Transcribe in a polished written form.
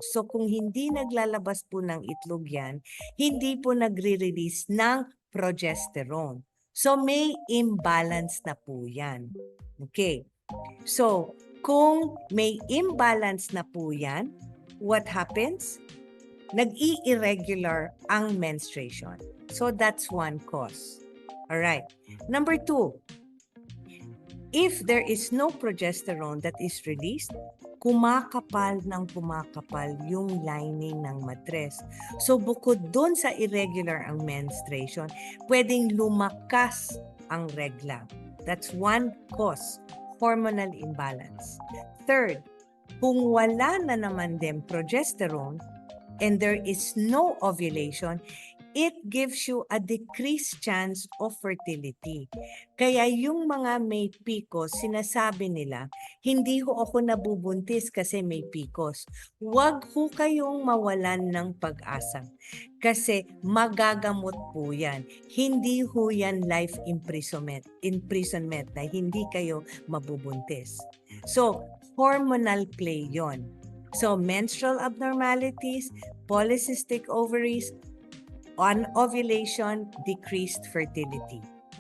So kung hindi naglalabas po ng itlog yan, hindi po nagre-release ng progesterone. So may imbalance na po yan. Okay. So kung may imbalance na po yan, what happens? Nag-i-irregular ang menstruation. So that's one cause. Alright. Number 2, if there is no progesterone that is released, kumakapal yung lining ng matres. So bukod doon sa irregular ang menstruation, pwedeng lumakas ang regla. That's one cause, hormonal imbalance. Third, kung wala na naman din progesterone and there is no ovulation, it gives you a decreased chance of fertility. Kaya yung mga may PCOS, sinasabi nila, hindi ho ako nabubuntis kasi may PCOS. Huwag ho kayong mawalan ng pag-asa kasi magagamot po yan. Hindi ho yan life imprisonment na hindi kayo mabubuntis. So, hormonal play yon. So, menstrual abnormalities, polycystic ovaries, on ovulation, decreased fertility.